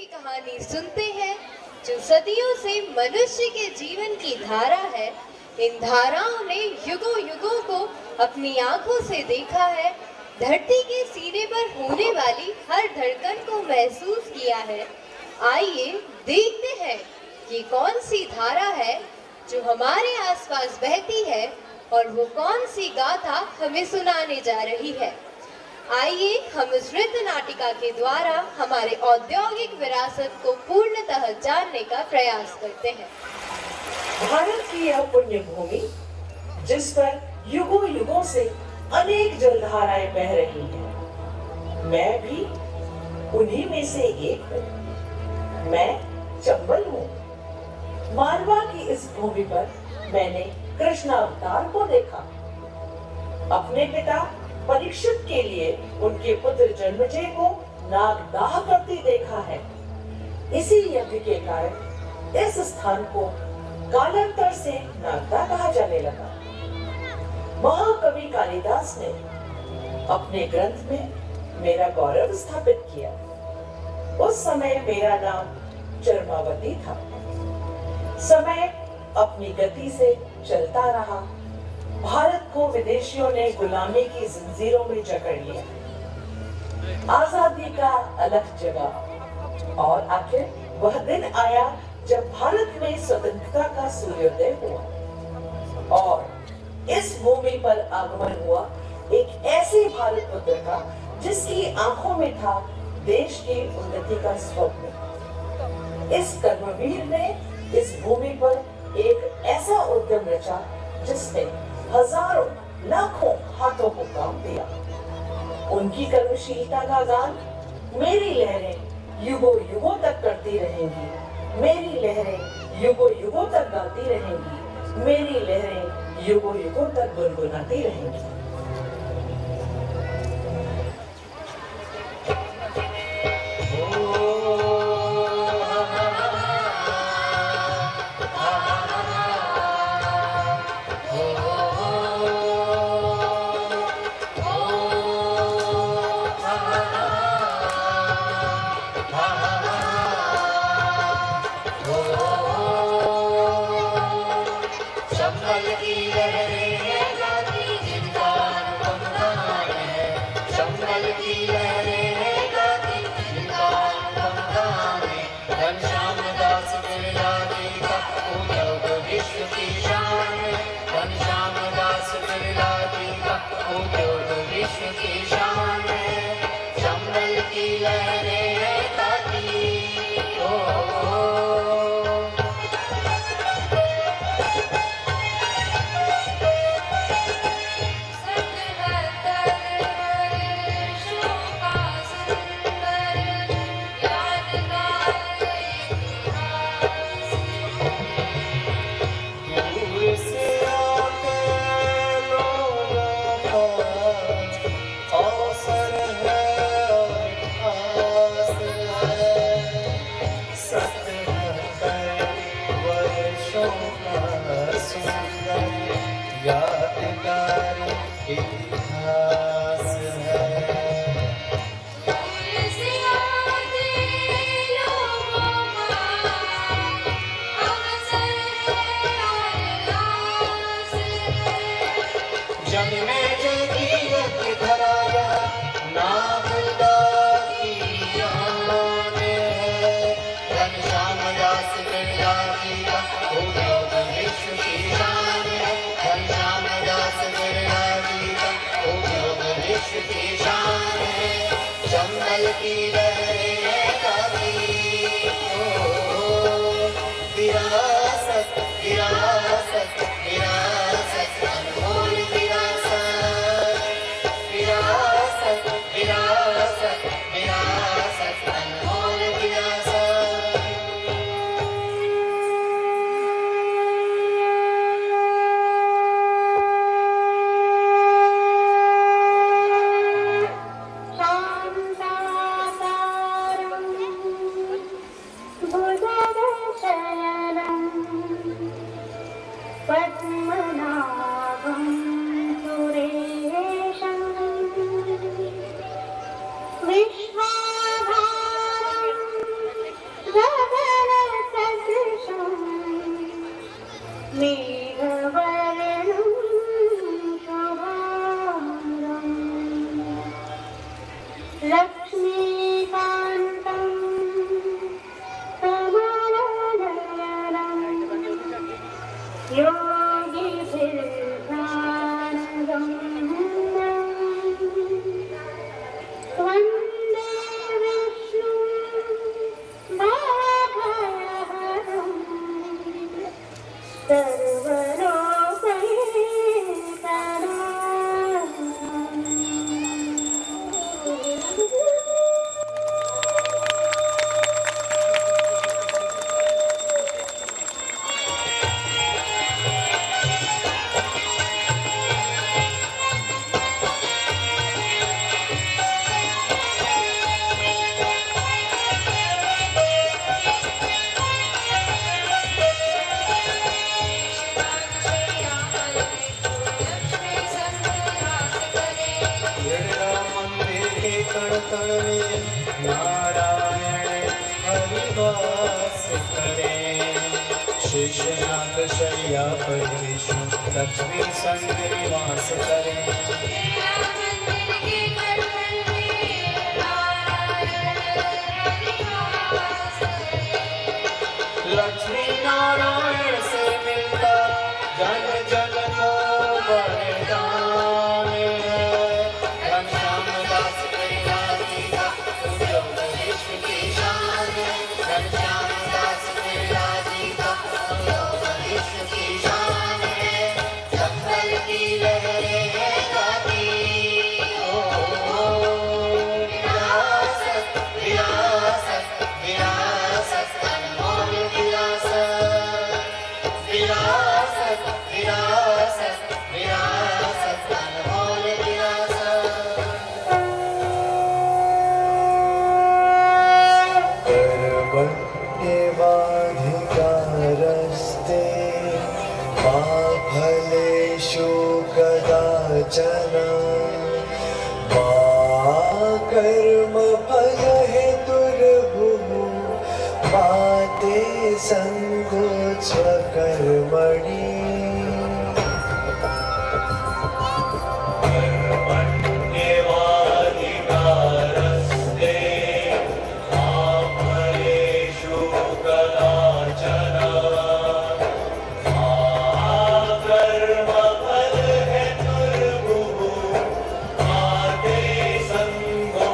की कहानी सुनते हैं जो सदियों से मनुष्य के जीवन की धारा है। इन धाराओं ने युगों युगों को अपनी आंखों से देखा है, धरती के सीने पर होने वाली हर धड़कन को महसूस किया है। आइए देखते हैं कि कौन सी धारा है जो हमारे आसपास बहती है और वो कौन सी गाथा हमें सुनाने जा रही है। आइए हम इस नृत्य नाटिका के द्वारा हमारे औद्योगिक विरासत को पूर्णतः जानने का प्रयास करते हैं। भारत की यह पुण्य भूमि जिस पर युगों युगों से अनेक जलधाराएं बह रही हैं, मैं भी उन्हीं में से एक हूँ। मैं चंबल हूँ। मालवा की इस भूमि पर मैंने कृष्ण अवतार को देखा। अपने पिता परीक्षित के लिए उनके पुत्र जन्मजय को नागदाह करते देखा है। इसी यज्ञ के कारण इस स्थान को कालांतर से नागदा कहा जाने लगा। महाकवि कालिदास ने अपने ग्रंथ में मेरा गौरव स्थापित किया। उस समय मेरा नाम चर्मावती था। समय अपनी गति से चलता रहा। भारत को विदेशियों ने गुलामी की जंजीरों में जकड़ लिया। आजादी का अलग जगह और आखिर वह दिन आया जब भारत में स्वतंत्रता का सूर्योदय हुआ और इस भूमि पर आगमन हुआ एक ऐसे भारत पुत्र का जिसकी आंखों में था देश की उन्नति का स्वप्न। इस कर्मवीर ने इस भूमि पर एक ऐसा उद्यम रचा जिसने हजारों लाखों हाथों को काम दिया। उनकी कर्मशीलता का गान मेरी लहरें युगों युगों तक करती रहेंगी। मेरी लहरें युगों युगों तक गाती रहेंगी। मेरी लहरें युगों युगों तक गुनगुनाती रहेंगी। चंबल की लहरें गाती जिनका वास करे। शेषनाग शय्या पर विष्णु लक्ष्मी संग निवास करे। लक्ष्मी नारायण से मिलता जन जन को वरदान है। घनश्याम दास करिराजी का उद्योग विश्व की शान है। घनश्याम दास करिराजी का उद्योग विश्व की शान है। संभल की लहरें गाती विरासत विरासत विरासत अनमोल विरासत विरासत विरासत विरासत अनमोल विरासत। कर्मण्ये वाधिकारस्ते मा फलेषु कदाचन मा कर्मफलहेतुर्भुः मा ते सङ्गोत्स्वकर्मणि। कर्मण्येवाधिकारस्ते मा फलेषु कदाचन मा कर्मफलहेतुर्भुः मा ते सङ्गोत्स्वकर्मणि।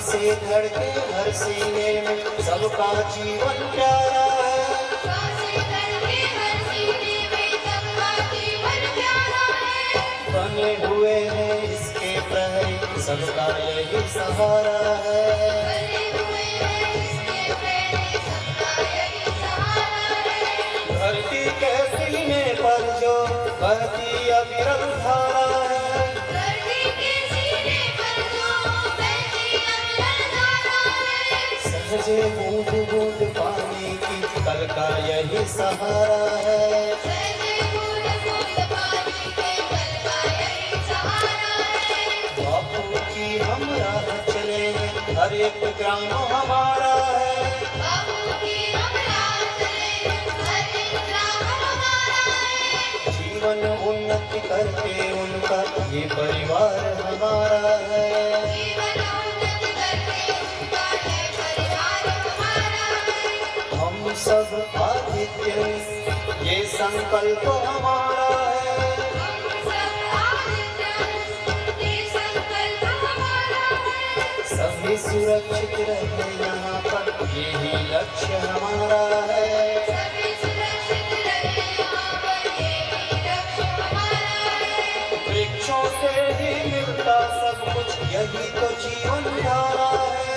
से धड़के हर सीने में सबका जीवन प्यारा है। बने हुए हैं इसके प्रहरी सबका यही सहारा है। धरती के सीने पर जो बहती अविरल धारा है। सहजे बूंद बूंद पानी की कल का यही सहारा है। बापू की हम राह चले हैं हर एक ग्राम हमारा है। जीवन उन्नति करके उनका ये परिवार हमारा है। हम सब आदित्य ये संकल्प हमारा है। सभी सुरक्षित रहे यहाँ पर यही लक्ष्य हमारा है। वृक्षों से ही मिलता सब कुछ यही तो जीवन धारा है।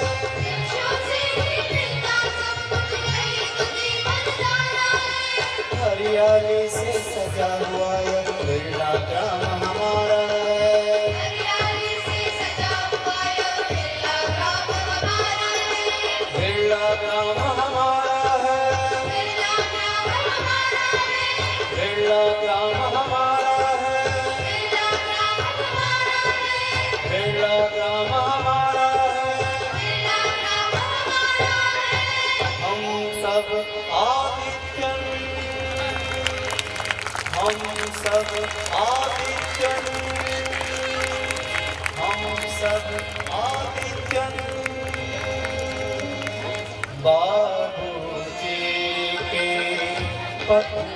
हरियाली से सजा हुआ यह बिरला ग्राम हमारा है। बिरला ग्राम हमारा है। बिरला ग्राम हमारा है। बिरला ग्राम हमारा है। हम सब आदित्यन हम सब आदित्यन हम सब आदित्यन बाबूजी के पत्नी